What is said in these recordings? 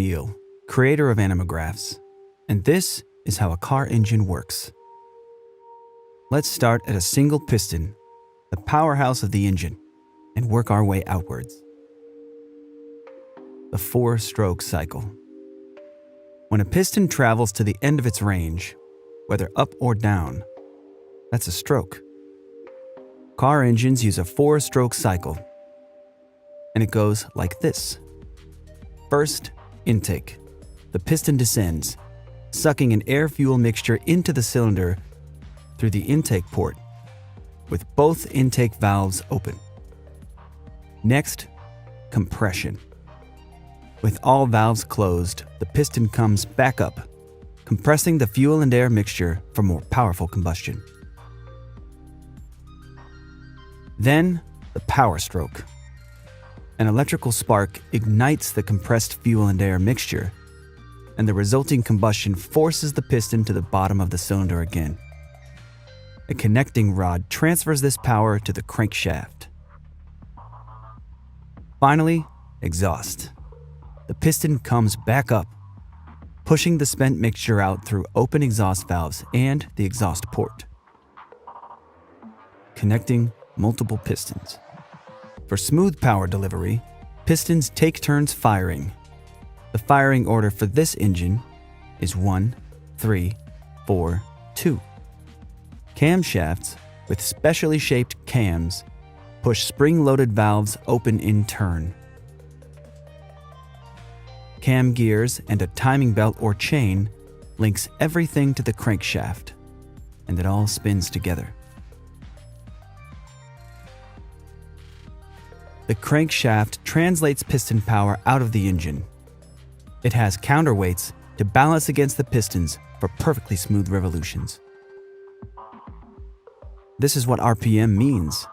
Neal, creator of animographs, and this is how a car engine works. Let's start at a single piston, the powerhouse of the engine, and work our way outwards. The four-stroke cycle. When a piston travels to the end of its range, whether up or down, that's a stroke. Car engines use a four-stroke cycle, and it goes like this. First, intake. The piston descends, sucking an air-fuel mixture into the cylinder through the intake port, with both intake valves open. Next, compression. With all valves closed, the piston comes back up, compressing the fuel and air mixture for more powerful combustion. Then, the power stroke. An electrical spark ignites the compressed fuel and air mixture, and the resulting combustion forces the piston to the bottom of the cylinder again. A connecting rod transfers this power to the crankshaft. Finally, exhaust. The piston comes back up, pushing the spent mixture out through open exhaust valves and the exhaust port, connecting multiple pistons. For smooth power delivery, pistons take turns firing. The firing order for this engine is 1, 3, 4, 2. Camshafts with specially shaped cams push spring-loaded valves open in turn. Cam gears and a timing belt or chain links everything to the crankshaft, and it all spins together. The crankshaft translates piston power out of the engine. It has counterweights to balance against the pistons for perfectly smooth revolutions. This is what RPM means.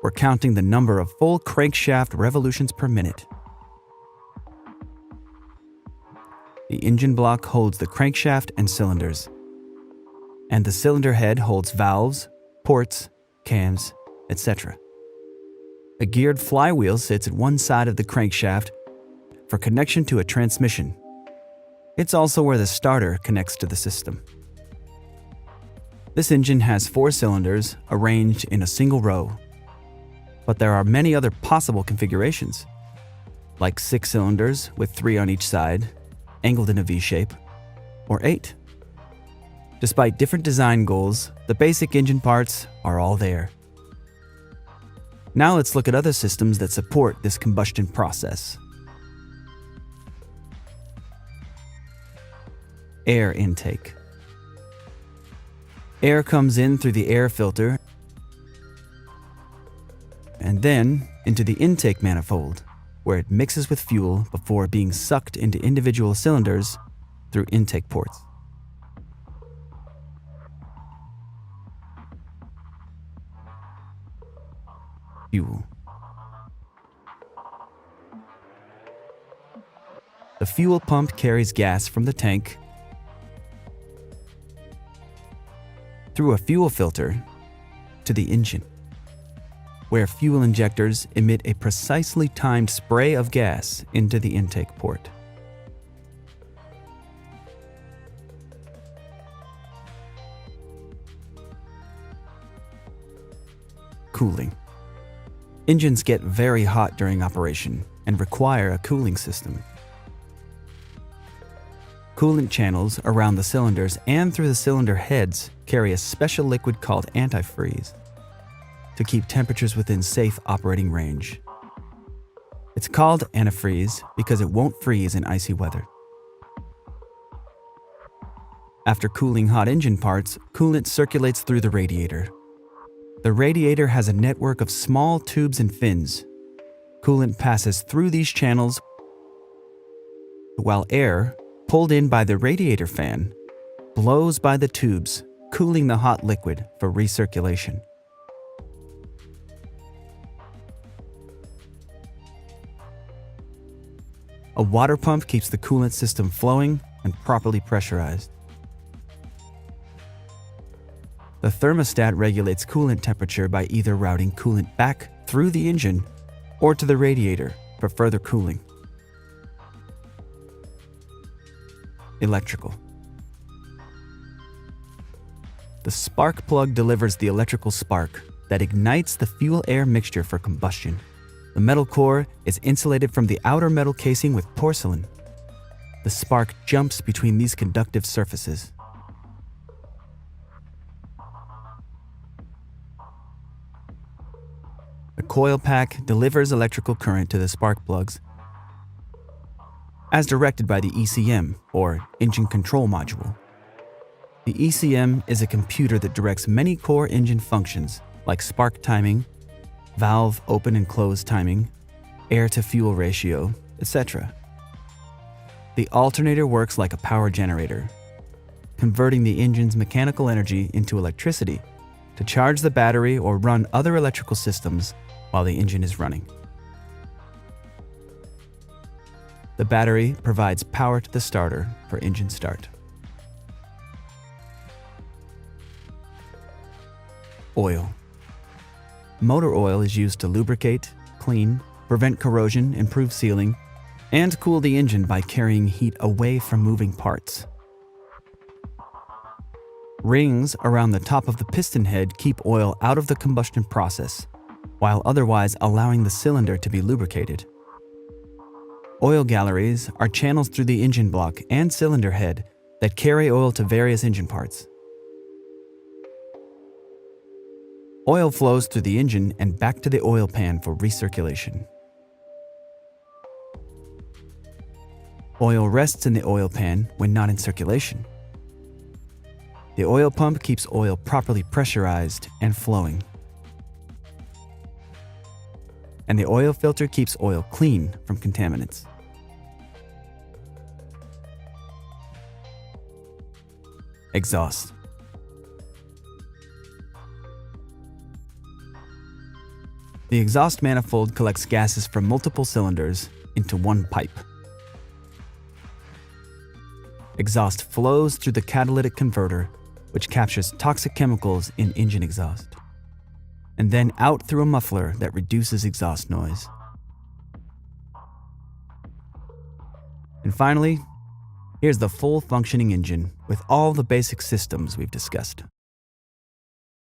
We're counting the number of full crankshaft revolutions per minute. The engine block holds the crankshaft and cylinders, and the cylinder head holds valves, ports, cams, etc. A geared flywheel sits at one side of the crankshaft for connection to a transmission. It's also where the starter connects to the system. This engine has 4 cylinders arranged in a single row, but there are many other possible configurations, like 6 cylinders with 3 on each side, angled in a V shape, or 8. Despite different design goals, the basic engine parts are all there. Now let's look at other systems that support this combustion process. Air intake. Air comes in through the air filter and then into the intake manifold, where it mixes with fuel before being sucked into individual cylinders through intake ports. Fuel. The fuel pump carries gas from the tank through a fuel filter to the engine, where fuel injectors emit a precisely timed spray of gas into the intake port. Cooling. Engines get very hot during operation and require a cooling system. Coolant channels around the cylinders and through the cylinder heads carry a special liquid called antifreeze to keep temperatures within safe operating range. It's called antifreeze because it won't freeze in icy weather. After cooling hot engine parts, coolant circulates through the radiator. The radiator has a network of small tubes and fins. Coolant passes through these channels while air, pulled in by the radiator fan, blows by the tubes, cooling the hot liquid for recirculation. A water pump keeps the coolant system flowing and properly pressurized. The thermostat regulates coolant temperature by either routing coolant back through the engine or to the radiator for further cooling. electrical. The spark plug delivers the electrical spark that ignites the fuel-air mixture for combustion. The metal core is insulated from the outer metal casing with porcelain. The spark jumps between these conductive surfaces. The coil pack delivers electrical current to the spark plugs as directed by the ECM, or Engine Control Module. The ECM is a computer that directs many core engine functions like spark timing, valve open and close timing, air-to-fuel ratio, etc. The alternator works like a power generator, converting the engine's mechanical energy into electricity to charge the battery or run other electrical systems while the engine is running. The battery provides power to the starter for engine start. Oil. Motor oil is used to lubricate, clean, prevent corrosion, improve sealing, and cool the engine by carrying heat away from moving parts. Rings around the top of the piston head keep oil out of the combustion process, while otherwise allowing the cylinder to be lubricated. Oil galleries are channels through the engine block and cylinder head that carry oil to various engine parts. Oil flows through the engine and back to the oil pan for recirculation. Oil rests in the oil pan when not in circulation. The oil pump keeps oil properly pressurized and flowing. And the oil filter keeps oil clean from contaminants. Exhaust. The exhaust manifold collects gases from multiple cylinders into one pipe. Exhaust flows through the catalytic converter, which captures toxic chemicals in engine exhaust, and then out through a muffler that reduces exhaust noise. And finally, here's the full functioning engine with all the basic systems we've discussed.